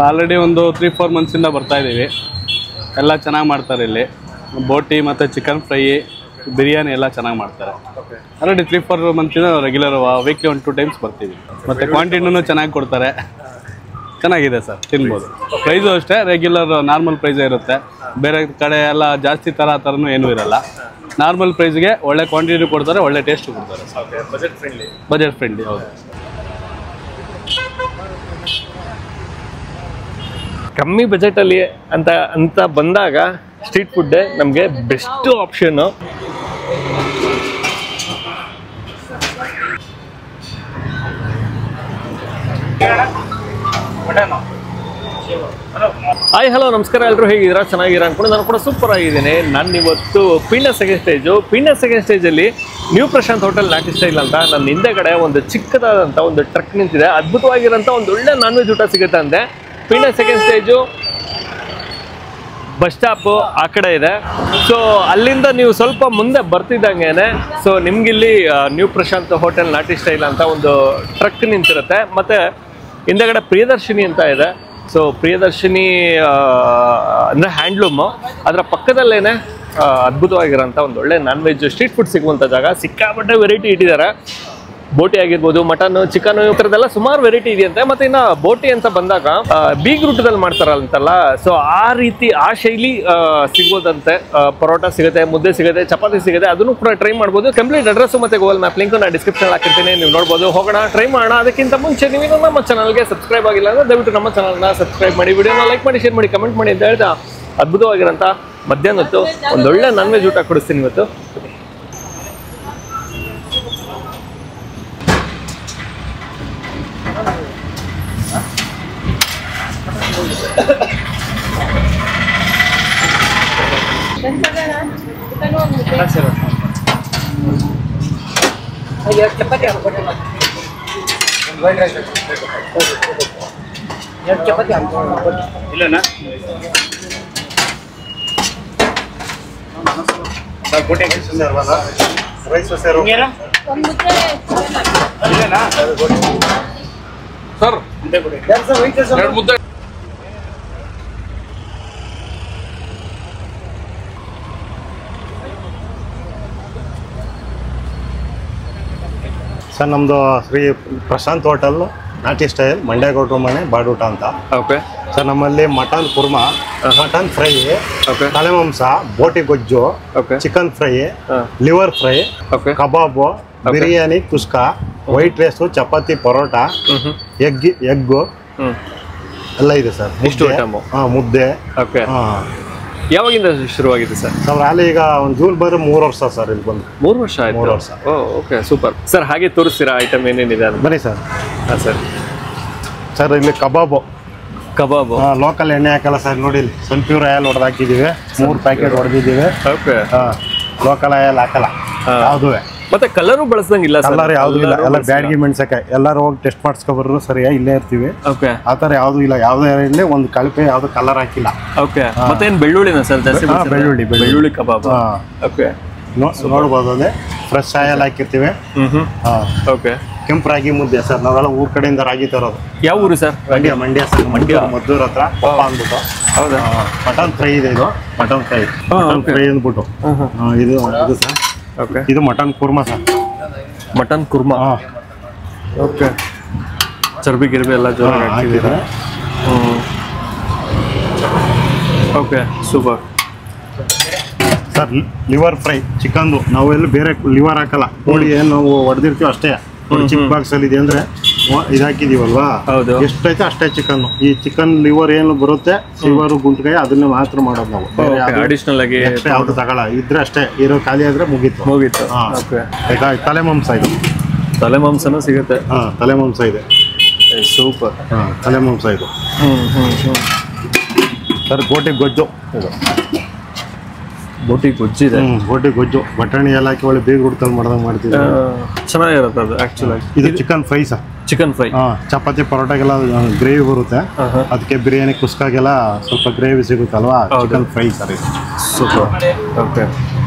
Already ಒಂದು 3-4 ಮಂತ್ಸಿಂದ ಬರ್ತಾ ಇದ್ದೀವಿ. ಎಲ್ಲ ಚೆನ್ನಾಗಿ ಮಾಡ್ತಾರೆ ಇಲ್ಲಿ. ಬೋಟಿ ಮತ್ತು ಚಿಕನ್ ಫ್ರೈ, ಬಿರಿಯಾನಿ ಎಲ್ಲ ಚೆನ್ನಾಗಿ ಮಾಡ್ತಾರೆ. ಆಲ್ರೆಡಿ 3-4 ಮಂತ್ಸಿಂದ ರೆಗ್ಯುಲರ್ ವೀಕ್ಲಿ 1-2 ಟೈಮ್ಸ್ ಬರ್ತೀವಿ. ಮತ್ತು ಕ್ವಾಂಟಿಟಿನೂ ಚೆನ್ನಾಗಿ ಕೊಡ್ತಾರೆ. ಚೆನ್ನಾಗಿದೆ ಸರ್, ತಿನ್ಬೋದು. ಪ್ರೈಸು ಅಷ್ಟೇ ರೆಗ್ಯುಲರ್ ನಾರ್ಮಲ್ ಪ್ರೈಸೇ ಇರುತ್ತೆ. ಬೇರೆ ಕಡೆ ಎಲ್ಲ ಜಾಸ್ತಿ ಥರನೂ ಏನೂ ಇರಲ್ಲ. ನಾರ್ಮಲ್ ಪ್ರೈಸ್ಗೆ ಒಳ್ಳೆ ಕ್ವಾಂಟಿಟಿ ಕೊಡ್ತಾರೆ, ಒಳ್ಳೆ ಟೇಸ್ಟ್ ಕೊಡ್ತಾರೆ. ಬಜೆಟ್ ಫ್ರೆಂಡ್ಲಿ ಹೌದು. ಕಮ್ಮಿ ಬಜೆಟಲ್ಲಿ ಅಂತ ಬಂದಾಗ ಸ್ಟ್ರೀಟ್ ಫುಡ್ ನಮಗೆ ಬೆಸ್ಟ್ ಆಪ್ಷನ್ನು. ಹಾಯ್ ಹಲೋ ನಮಸ್ಕಾರ, ಎಲ್ಲರೂ ಹೇಗಿದ್ದೀರಾ? ಚೆನ್ನಾಗಿದ್ದೀರಾ ಅನ್ಕೊಂಡು ನಾನು ಕೂಡ ಸೂಪರ್ ಆಗಿದ್ದೀನಿ. ನಾನು ಇವತ್ತು ಪೀಣ್ಯ ಸೆಕೆಂಡ್ ಸ್ಟೇಜಲ್ಲಿ ನ್ಯೂ ಪ್ರಶಾಂತ್ ಹೋಟೆಲ್ ನಾಟಿ ಸ್ಟೈಲ್ ಅಂತ ನನ್ನ ಹಿಂದೆಗಡೆ ಒಂದು ಚಿಕ್ಕದಾದಂಥ ಒಂದು ಟ್ರಕ್ ನಿಂತಿದೆ. ಅದ್ಭುತವಾಗಿರೋಂಥ ಒಂದು ಒಳ್ಳೆ ನಾನ್ ವೆಜ್ ಊಟ ಸಿಗುತ್ತೆ ಅಂತೆ. Peenya second stage bus stop ಆ ಕಡೆ ಇದೆ. ಸೊ ಅಲ್ಲಿಂದ ನೀವು ಸ್ವಲ್ಪ ಮುಂದೆ ಬರ್ತಿದ್ದಂಗೆ ಸೊ ನಿಮ್ಗಿಲ್ಲಿ ನ್ಯೂ ಪ್ರಶಾಂತ್ ಹೋಟೆಲ್ ನಾಟಿ ಸ್ಟೈಲ್ ಅಂತ ಒಂದು ಟ್ರಕ್ ನಿಂತಿರುತ್ತೆ. ಮತ್ತು ಹಿಂದೆಗಡೆ ಪ್ರಿಯದರ್ಶಿನಿ ಅಂತ ಇದೆ. ಸೊ ಪ್ರಿಯದರ್ಶಿನಿ ಅಂದರೆ ಹ್ಯಾಂಡ್ಲೂಮು, ಅದರ ಪಕ್ಕದಲ್ಲೇನೆ ಅದ್ಭುತವಾಗಿರೋಂಥ ಒಂದು ಒಳ್ಳೆ ನಾನ್ ವೆಜ್ ಸ್ಟ್ರೀಟ್ ಫುಡ್ ಸಿಗುವಂಥ ಜಾಗ. ಸಿಕ್ಕಾಪಟ್ಟೆ ವೆರೈಟಿ ಇಟ್ಟಿದ್ದಾರೆ. ಬೋಟಿ ಆಗಿರ್ಬೋದು, ಮಟನ್, ಚಿಕನ್, ಈ ಥರದ್ದೆಲ್ಲ ಸುಮಾರು ವೆರೈಟಿ ಇದೆಯಂತೆ. ಮತ್ತು ಇನ್ನು ಬೋಟಿ ಅಂತ ಬಂದಾಗ ಬೀಗ್ ರೂಟದಲ್ಲಿ ಮಾಡ್ತಾರಂತಲ್ಲ, ಸೊ ಆ ರೀತಿ ಆ ಶೈಲಿ ಸಿಗೋದಂತೆ. ಪರೋಟ ಸಿಗುತ್ತೆ, ಮುದ್ದೆ ಸಿಗುತ್ತೆ, ಚಪಾತಿ ಸಿಗುತ್ತೆ, ಅದನ್ನು ಕೂಡ ಟ್ರೈ ಮಾಡ್ಬೋದು. ಕಂಪ್ಲೀಟ್ ಅಡ್ರೆಸ್ ಮತ್ತು ಗೂಗಲ್ ಮ್ಯಾಪ್ ಲಿಂಕ್ ನಾನು ಡಿಸ್ಕ್ರಿಪ್ಷನ್ ಹಾಕಿರ್ತೀನಿ, ನೀವು ನೋಡ್ಬೋದು. ಹೋಗೋಣ, ಟ್ರೈ ಮಾಡೋಣ. ಅದಕ್ಕಿಂತ ಮುಂಚೆ ನೀವು ನಮ್ಮ ಚಾನಲ್ಗೆ ಸಬ್ಸ್ಕ್ರೈಬ್ ಆಗಿಲ್ಲ ಅಂದರೆ ದಯವಿಟ್ಟು ನಮ್ಮ ಚಾನಲ್ನ ಸಬ್ಸ್ಕ್ರೈಬ್ ಮಾಡಿ, ವಿಡಿಯೋನ ಲೈಕ್ ಮಾಡಿ, ಶೇರ್ ಮಾಡಿ, ಕಮೆಂಟ್ ಮಾಡಿ ಅಂತ ಹೇಳ್ತಾ ಅದ್ಭುತವಾಗಿರೋಂಥ ಮಧ್ಯಾಹ್ನ ಹೊತ್ತು ಒಂದೊಳ್ಳೆ ನಾನ್ ವೆಜ್ ಊಟ ಕೊಡಿಸ್ತೀನಿ ಇವತ್ತು. ಚಪಾತಿ ಇಲ್ಲನಾ ರೈಸ್ ಸರ್ ಮುದ್ದೆ. ಸರ್ ನಮ್ಮದು ಶ್ರೀ ಪ್ರಶಾಂತ್ ಹೋಟೆಲ್ ನಾಟಿ ಸ್ಟೈಲ್, ಮಂಡ್ಯಗೌಡ್ರ ಮನೆ ಬಾಡೂಟ ಅಂತ. ಓಕೆ ಸರ್ ನಮ್ಮಲ್ಲಿ ಮಟನ್ ಕುರ್ಮಾ, ಮಟನ್ ಫ್ರೈ, ತಲೆಮಾಂಸ, ಬೋಟಿ ಗೊಜ್ಜು, chicken fry, liver fry, kebab, biryani, ಕುಸ್ಕ, ವೈಟ್ ರೈಸು, ಚಪಾತಿ, ಪರೋಟ, ಎಗ್ಗು ಎಲ್ಲ ಇದೆ ಸರ್. ಮುದ್ದೆ. ಯಾವಾಗಿಂದ ಶುರುವಾಗಿದೆ ಸರ್? ಅಲ್ಲಿ ಈಗ ಒಂದು ಜೂನ್ ಬಂದ್ರೆ 3 ವರ್ಷ ಸರ್. ಇಲ್ಲಿ ಬಂದು 3 ವರ್ಷ ಆಯ್ತು. 3 ವರ್ಷ. Okay super sir. ಹಾಗೆ ತೋರಿಸ್ತೀರಾ ಐಟಮ್ ಏನೇನಿದೆ ಅಂತ? ಬನ್ನಿ ಸರ್. ಹಾಂ ಸರ್. ಸರ್ ಇಲ್ಲಿ ಕಬಾಬು ಲೋಕಲ್ ಎಣ್ಣೆ ಹಾಕಲ್ಲ ಸರ್. ನೋಡಿ ಇಲ್ಲಿ ಸನ್ಪ್ಯೂರ್ ಆಯಲ್ ಹೊಡೆದು ಹಾಕಿದ್ದೀವಿ, 3 ಪ್ಯಾಕೆಟ್ ಹೊಡೆದಿದ್ದೀವಿ. ಓಕೆ. ಲೋಕಲ್ ಆಯಲ್ ಹಾಕಲ್ಲ ಯಾವುದೂ. ಮತ್ತೆ ಕಲರು ಬಳಸಂಗಿಲ್ಲ, ಕಲರ್ ಯಾವ್ದು ಇಲ್ಲ. ಎಲ್ಲ ಬ್ಯಾಡ್ಗಿ ಮೆಣಸಕಾಯಿ ಎಲ್ಲರೂ ಹೋಗಿ ಟೆಸ್ಟ್ ಮಾಡಿಸ್ಕೊಬರ್ರು ಸರಿಯಾ, ಇಲ್ಲೇ ಇರ್ತೀವಿ. ಓಕೆ. ಆ ಥರ ಯಾವ್ದು ಇಲ್ಲ, ಯಾವುದೇ ಇರಲಿ ಒಂದು ಕಳಪೆ ಯಾವ್ದು ಕಲರ್ ಹಾಕಿಲ್ಲ. ಓಕೆ. ಮತ್ತೆ ಏನು ಬೆಳ್ಳುಳ್ಳಿನ ಸರ್ ಜಾಸ್ತಿ? ಬೆಳ್ಳುಳ್ಳಿ ಕಬಾಬ್. ಓಕೆ. ನೋಡ್ಬೋದು, ಅದೇ ಫ್ರೆಶ್ ಆಯಲ್ ಹಾಕಿರ್ತೀವಿ. ಓಕೆ. ಕೆಂಪು ರಾಗಿ ಮುದ್ದೆ ಸರ್, ನಾವೆಲ್ಲ ಊರ್ ಕಡೆಯಿಂದ ರಾಗಿ ತರೋದು. ಯಾವ ಊರು ಸರ್? ಮಂಡ್ಯ ಸರ್. ಮದ್ದೂರ್ ಹತ್ರ ಪಪ್ಪ ಅಂದ್ಬಿಟ್ಟು. ಹೌದಾ? ಮಟನ್ ಫ್ರೈ ಇದೆ. ಇದು ಮಟನ್ ಫ್ರೈ ಅಂದ್ಬಿಟ್ಟು ಇದು ಸರ್. ಓಕೆ. ಇದು mutton korma sir. Mutton korma. Okay. ಚರ್ಬಿ ಗಿರ್ಬಿ ಎಲ್ಲ ಜೋರಾಗಿ ಹಾಕಿದ್ದೀರಾ? Okay super sir. Liver fry ಚಿಕನ್ದು, ನಾವೆಲ್ಲ ಬೇರೆ ಲಿವರ್ ಹಾಕಲ್ಲ. ಕೋಳಿ ಏನು ನಾವು ಹೊಡೆದಿರ್ತೀವಿ ಅಷ್ಟೇ. ಚಿಕ್ಕ ಬಾಕ್ಸ್ ಅಲ್ಲಿ ಇದೆ ಅಂದ್ರೆ ಇದು ಹಾಕಿದೀವಲ್ವಾ, ಎಷ್ಟೈತೆ ಅಷ್ಟೇ ಚಿಕನ್. ಈ ಚಿಕನ್ ಲಿವರ್ ಏನು ಬರುತ್ತೆ, ಲಿವರ್ ಗುಂಟ್ಕಾಯಿ, ಅದನ್ನ ಮಾತ್ರ ಮಾಡೋದು ನಾವು. ಅಡಿಷನಲ್ ಆಗಿ ಯಾವ್ದು ತಗೊಳ ಇದ್ರೆ ಅಷ್ಟೇ. ಇರೋ ಖಾಲಿ ಆದ್ರೆ ಮುಗೀತು. ತಲೆ ಮಾಂಸ ಇದು. ತಲೆ ಮಾಂಸನೂ ಸಿಗುತ್ತೆ? ತಲೆ ಮಾಂಸ ಇದೆ. ಸೂಪರ್. ತಲೆ ಮಾಂಸ ಇದು ಸರ್. ಬೋಟಿ ಗೊಜ್ಜು. ಬೋಟಿ ಗೊಜ್ಜಿದೆ. ಬೋಟಿ ಗೊಜ್ಜು ಬಟಾಣಿ ಎಲ್ಲ ಹಾಕಿ ಒಳ್ಳೆ ಬೇಗ ಹುಡ್ಕಲ್ ಮಾಡ್ದಂಗೆ ಮಾಡ್ತೀವಿ. ಚೆನ್ನಾಗಿರುತ್ತೆ ಅದು ಆಕ್ಚುಲಿ. ಇದು chicken fry sir. Chicken fry. ಚಪಾತಿ ಪರೋಟಾಗೆಲ್ಲ ಗ್ರೇವಿ ಬರುತ್ತೆ, ಅದಕ್ಕೆ ಬಿರಿಯಾನಿ ಕುಸ್ಕಾಗೆಲ್ಲ ಸ್ವಲ್ಪ ಗ್ರೇವಿ ಸಿಗುತ್ತಲ್ವಾ. ಚಿಕನ್ ಫ್ರೈ ಸರ್ ಇದು. ಸೂಪರ್. ಓಕೆ.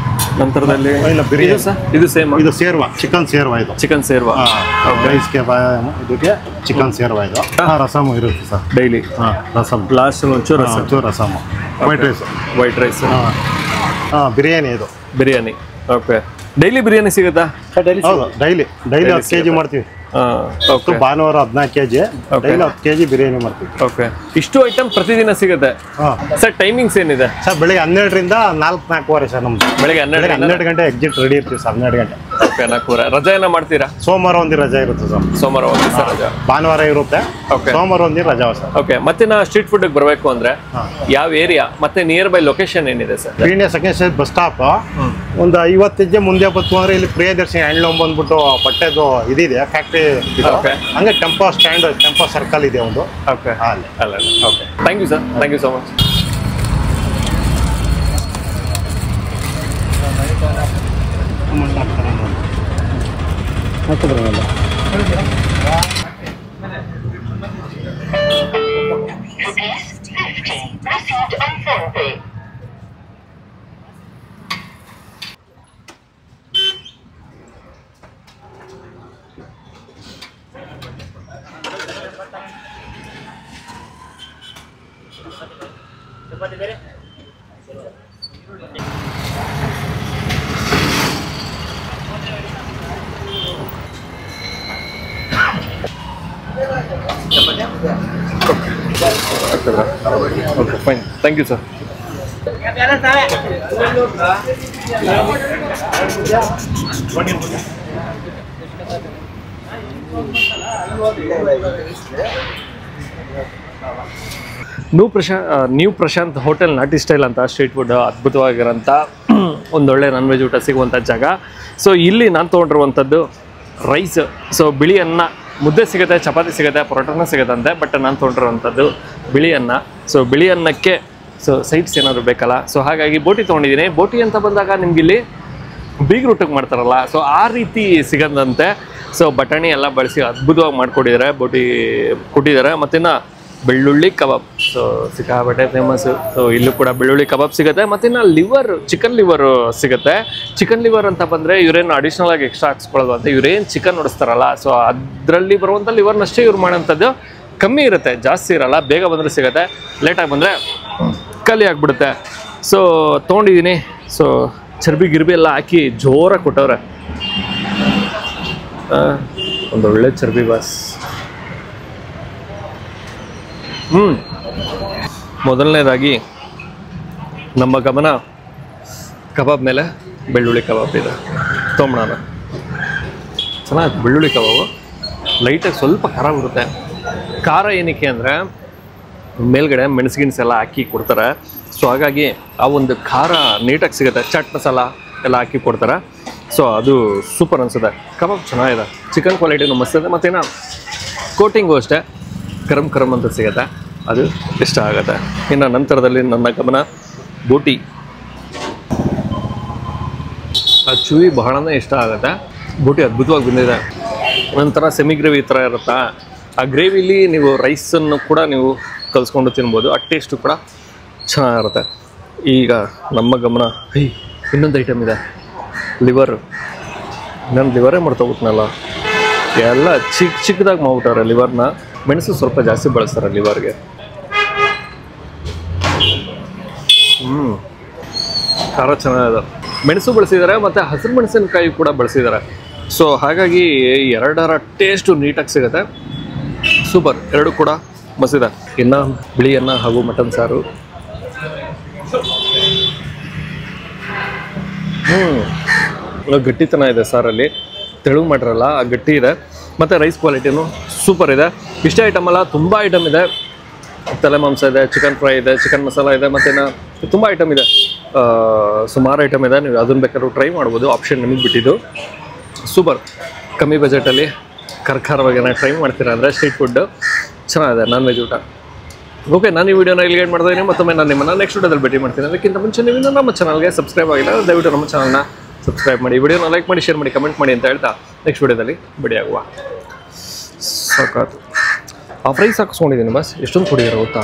ನಂತರದಲ್ಲಿ ಇಲ್ಲ, ಬಿರಿಯಾನಿ. ಇದು ಸೇಮ್, ಇದು ಸೇರ್ವ, ಚಿಕನ್ ಸೇರ್ವ. ಇದು ಚಿಕನ್ ಸೇರ್ವಾ ರೈಸ್ಗೆ ಇದಕ್ಕೆ ಚಿಕನ್ ಸೇರ್ವ. ಇದು ರಸಮ್ ಇರುತ್ತೆ ಸರ್ ಡೈಲಿ. ರಸಮ್ ಲಾಸ್ಟ್ ಒಂಚೂರು ರಸಮ್. ರಸಮ್. White rice. ಬಿರಿಯಾನಿ. ಇದು ಬಿರಿಯಾನಿ. ಓಕೆ, ಡೈಲಿ ಬಿರಿಯಾನಿ ಸಿಗುತ್ತಾ? ಹೌದು, ಡೈಲಿ 10 kg ಮಾಡ್ತೀವಿ. ಭಾನುವಾರ 14 kg, ಡೈಲಿ 10 kg ಬಿರಿಯಾನಿ ಮಾಡ್ತೀವಿ. ಓಕೆ, ಇಷ್ಟು ಐಟಮ್ ಪ್ರತಿದಿನ ಸಿಗುತ್ತೆ ಸರ್? ಟೈಮಿಂಗ್ಸ್ ಏನಿದೆ ಸರ್? ಬೆಳಿಗ್ಗೆ 12ರಿಂದ 4-4:15 ಸರ್. ನಮ್ದು ಬೆಳಿಗ್ಗೆ 12 ಗಂಟೆ ಎಕ್ಸಿಟ್ ರೆಡಿ ಇರ್ತೀವಿ ಸರ್. 12 ಗಂಟೆ. ಓಕೆ, 4:00. ರಜೆ ಏನೋ ಮಾಡ್ತೀರಾ? ಸೋಮವಾರ ಒಂದಿನ ರಜೆ ಇರುತ್ತೆ ಸರ್. ಸೋಮವಾರ ಒಂದು ದಿವಸ ರಜೆ, ಭಾನುವಾರ ಇರುತ್ತೆ. ಓಕೆ, ಸೋಮವಾರ ಒಂದಿನ ರಜಾ ಸರ್. ಓಕೆ. ಮತ್ತೆ ನಾ ಸ್ಟ್ರೀಟ್ ಫುಡ್ಗೆ ಬರಬೇಕು ಅಂದ್ರೆ ಯಾವ ಏರಿಯಾ ಮತ್ತೆ ನಿಯರ್ ಬೈ ಲೊಕೇಶನ್ ಏನಿದೆ sir? Peenya second stage bus stop. ಒಂದು 50 ಹೆಜ್ಜೆ ಮುಂದೆ ಬಂತು ಅಂದ್ರೆ ಇಲ್ಲಿ ಪ್ರಿಯದರ್ಶಿನಿ ಹ್ಯಾಂಡ್ಲೂಮ್ ಬಂದ್ಬಿಟ್ಟು ಬಟ್ಟೆದು ಇದಿದೆ, ಫ್ಯಾಕ್ಟ್ರಿ. ಹಂಗೆ ಟೆಂಪೋ ಸ್ಟ್ಯಾಂಡ್, ಟೆಂಪೋ ಸರ್ಕಲ್ ಇದೆ ಒಂದು. ಓಕೆ, ಅಲ್ಲ. Okay, thank you sir, thank you so much. Okay, fine, thank you sir. New Prashant hotel ನಾಟಿ ಸ್ಟೈಲ್ ಅಂತ ಸ್ಟ್ರೀಟ್ ಫುಡ್ ಅದ್ಭುತವಾಗಿರೋಂಥ ಒಂದೊಳ್ಳೆ ನಾನ್ ವೆಜ್ ಊಟ ಸಿಗುವಂಥ ಜಾಗ. ಸೊ ಇಲ್ಲಿ ನಾನು ತೊಗೊಂಡಿರುವಂಥದ್ದು ರೈಸ್. ಸೊ ಬಿಳಿ ಅನ್ನ, ಮುದ್ದೆ ಸಿಗುತ್ತೆ, ಚಪಾತಿ ಸಿಗುತ್ತೆ, ಪರೋಟನೂ ಸಿಗುತ್ತಂತೆ. ಬಟ್ ನಾನು ತೊಗೊಂಡಿರುವಂಥದ್ದು ಬಿಳಿ ಅನ್ನ. ಸೊ ಬಿಳಿ ಅನ್ನಕ್ಕೆ ಸೈಡ್ಸ್ ಏನಾದರೂ ಬೇಕಲ್ಲ, ಸೊ ಹಾಗಾಗಿ ಬೋಟಿ ತೊಗೊಂಡಿದ್ದೀನಿ. ಬೋಟಿ ಅಂತ ಬಂದಾಗ ನಿಮಗಿಲ್ಲಿ ಬೀಗ್ರೂಟಕ್ಕೆ ಮಾಡ್ತಾರಲ್ಲ, ಸೊ ಆ ರೀತಿ ಸಿಗೋದಂತೆ. ಸೊ ಬಟಾಣಿ ಎಲ್ಲ ಬಳಸಿ ಅದ್ಭುತವಾಗಿ ಮಾಡಿಕೊಟ್ಟಿದ್ದಾರೆ, ಬೋಟಿ ಕೊಟ್ಟಿದ್ದಾರೆ. ಮತ್ತಿನ್ನು ಬೆಳ್ಳುಳ್ಳಿ ಕಬಾಬ್, ಸೊ ಸಿಕ್ಕಾಪಟ್ಟೆ ಫೇಮಸ್ಸು. ಸೊ ಇಲ್ಲೂ ಕೂಡ ಬೆಳ್ಳುಳ್ಳಿ ಕಬಾಬ್ ಸಿಗುತ್ತೆ. ಮತ್ತಿನ್ನು ಲಿವರ್, ಚಿಕನ್ ಲಿವರು ಸಿಗುತ್ತೆ. ಚಿಕನ್ ಲಿವರ್ ಅಂತ ಬಂದರೆ ಇವರೇನು ಅಡಿಷ್ನಲ್ ಆಗಿ ಎಕ್ಸ್ಟ್ರಾ ಹಾಕ್ಸ್ಕೊಳ್ಳೋದು ಅಂತ, ಇವರೇನು ಚಿಕನ್ ನೋಡಿಸ್ತಾರಲ್ಲ, ಸೊ ಅದರಲ್ಲಿ ಬರುವಂಥ ಲಿವರ್ನಷ್ಟೇ ಇವ್ರು ಮಾಡೋಂಥದ್ದು. ಕಮ್ಮಿ ಇರುತ್ತೆ, ಜಾಸ್ತಿ ಇರಲ್ಲ. ಬೇಗ ಬಂದರೆ ಸಿಗುತ್ತೆ, ಲೇಟಾಗಿ ಬಂದರೆ ಖಾಲಿ ಆಗಿಬಿಡುತ್ತೆ. ಸೊ ತೊಗೊಂಡಿದ್ದೀನಿ. ಸೊ ಚರ್ಬಿ ಗಿರ್ಬಿ ಎಲ್ಲ ಹಾಕಿ ಜೋರಾಗಿ ಕೊಟ್ಟವ್ರೆ. ಒಂದೊಳ್ಳೆ ಚರ್ಬಿ ಬಾಸ್. ಮೊದಲನೇದಾಗಿ ನಮ್ಮ ಗಮನ ಕಬಾಬ್ ಮೇಲೆ. ಬೆಳ್ಳುಳ್ಳಿ ಕಬಾಬ್ ಇದೆ, ತೊಗೊಂಬಿಡೋಣ. ಚೆನ್ನಾಗಿ ಬೆಳ್ಳುಳ್ಳಿ ಕಬಾಬು. ಲೈಟಾಗಿ ಸ್ವಲ್ಪ ಖಾರ ಬರುತ್ತೆ. ಖಾರ ಏನಕ್ಕೆ ಅಂದರೆ ಮೇಲ್ಗಡೆ ಮೆಣಸಿಗೆಲ್ಲ ಹಾಕಿ ಕೊಡ್ತಾರೆ. ಸೊ ಹಾಗಾಗಿ ಆ ಒಂದು ಖಾರ ನೀಟಾಗಿ ಸಿಗುತ್ತೆ. ಚಾಟ್ ಮಸಾಲ ಎಲ್ಲ ಹಾಕಿ ಕೊಡ್ತಾರೆ. ಸೊ ಅದು ಸೂಪರ್ ಅನಿಸುತ್ತೆ. ಕಬಾಬ್ ಚೆನ್ನಾಗಿದೆ, ಚಿಕನ್ ಕ್ವಾಲಿಟಿನೂ ಮಸ್ತಿದೆ. ಮತ್ತೇನೋ ಕೋಟಿಂಗು ಅಷ್ಟೇ ಕರಮ್ ಅಂತ ಸಿಗುತ್ತೆ, ಅದು ಇಷ್ಟ ಆಗುತ್ತೆ. ಇನ್ನು ನಂತರದಲ್ಲಿ ನನ್ನ ಗಮನ ಬೋಟಿ. ಆ ಚೂಯಿ ಬಹಳನೇ ಇಷ್ಟ ಆಗುತ್ತೆ. ಬೋಟಿ ಅದ್ಭುತವಾಗಿ ಬಂದಿದೆ. ಒಂಥರ ಸೆಮಿ ಗ್ರೇವಿ ಥರ ಇರುತ್ತಾ, ಆ ಗ್ರೇವಿಲಿ ನೀವು ರೈಸನ್ನು ಕೂಡ ನೀವು ಕಲಿಸ್ಕೊಂಡು ತಿನ್ಬೋದು. ಆ ಟೇಸ್ಟು ಕೂಡ ಚೆನ್ನಾಗಿರುತ್ತೆ. ಈಗ ನಮ್ಮ ಗಮನ ಇನ್ನೊಂದು ಐಟಮ್ ಇದೆ, ಲಿವರ್. ನಾನು ಲಿವರೇ ಮಾಡ್ತೋಗ್ಬಿಟ್ನಲ್ಲ, ಎಲ್ಲ ಚಿಕ್ಕದಾಗಿ ಮಾಡ್ಬಿಟ್ಟಾರೆ ಲಿವರ್ನ. ಮೆಣಸು ಸ್ವಲ್ಪ ಜಾಸ್ತಿ ಬಳಸ್ತಾರೆ ಲಿವರ್ಗೆ. ಖಾರ ಚೆನ್ನಾಗಿದೆ. ಮೆಣಸು ಬಳಸಿದ್ದಾರೆ ಮತ್ತು ಹಸಿರು ಮೆಣಸಿನಕಾಯಿ ಕೂಡ ಬಳಸಿದ್ದಾರೆ. ಸೊ ಹಾಗಾಗಿ ಎರಡರ ಟೇಸ್ಟು ನೀಟಾಗಿ ಸಿಗುತ್ತೆ. ಸೂಪರ್, ಎರಡು ಕೂಡ ಮಸ್ತಿದೆ. ಇನ್ನು ಬಿಳಿ ಅನ್ನ ಹಾಗೂ ಮಟನ್ ಸಾರು. ಗಟ್ಟಿತನ ಇದೆ ಸಾರಲ್ಲಿ, ತೆಳು ಮಾಡಿರಲ್ಲ, ಆ ಗಟ್ಟಿ ಇದೆ. ಮತ್ತು ರೈಸ್ ಕ್ವಾಲಿಟಿನೂ ಸೂಪರ್ ಇದೆ. ಇಷ್ಟೇ ಐಟಮ್ ಅಲ್ಲ, ತುಂಬ ಐಟಮ್ ಇದೆ. ತಲೆ ಮಾಂಸ ಇದೆ, ಚಿಕನ್ ಫ್ರೈ ಇದೆ, ಚಿಕನ್ ಮಸಾಲ ಇದೆ, ಮತ್ತೇನು ತುಂಬ ಐಟಮ್ ಇದೆ. ಸುಮಾರು ಐಟಮ್ ಇದೆ. ನೀವು ಅದನ್ನು ಬೇಕಾದ್ರೂ ಟ್ರೈ ಮಾಡ್ಬೋದು, ಆಪ್ಷನ್ ನಿಮಗೆ ಬಿಟ್ಟಿದ್ದು. ಸೂಪರ್, ಕಮ್ಮಿ ಬಜೆಟಲ್ಲಿ ಖಾರವಾಗಿ ಟ್ರೈ ಮಾಡ್ತೀರಾ ಅಂದರೆ ಸ್ಟ್ರೀಟ್ ಫುಡ್ಡು ಚೆನ್ನಾಗಿದೆ, ನಾನ್ ವೆಜ್ ಊಟ. ಓಕೆ, ನಾನು ಈ ವಿಡಿಯೋನ ಇಲ್ಲಿ ಗೈಡ್ ಮಾಡ್ತಾ ಇದ್ದೀನಿ. ಮತ್ತೊಮ್ಮೆ ನಾನು ನಿಮ್ಮನ್ನು ನೆಕ್ಸ್ಟ್ ವಿಡಿಯೋದಲ್ಲಿ ಭೇಟಿ ಮಾಡ್ತೀನಿ. ಅದಕ್ಕಿಂತ ಮುಂಚೆ ನೀವು ನಮ್ಮ ಚಾನಲ್ಗೆ ಸಬ್ಸ್ಕ್ರೈಬ್ ಆಗಿಲ್ಲ, ದಯವಿಟ್ಟು ನಮ್ಮ ಚಾನಲ್ನ ಸಬ್ಸ್ಕ್ರೈಬ್ ಮಾಡಿ, ವಿಡಿಯೋನ ಲೈಕ್ ಮಾಡಿ, ಶೇರ್ ಮಾಡಿ, ಕಮೆಂಟ್ ಮಾಡಿ ಅಂತ ಹೇಳ್ತಾ ನೆಕ್ಸ್ಟ್ ವಿಡಿಯೋದಲ್ಲಿ ಭೇಟಿಯಾಗುವ. ಸಾಕಾಯ್ತು. ಆ ಫ್ರೈಸ್ ಹಾಕಿಸ್ಕೊಂಡಿದ್ದೀನಿ ಬಸ್. ಎಷ್ಟೊಂದು ಕೊಡಿದಾರೆ ಗೊತ್ತಾ?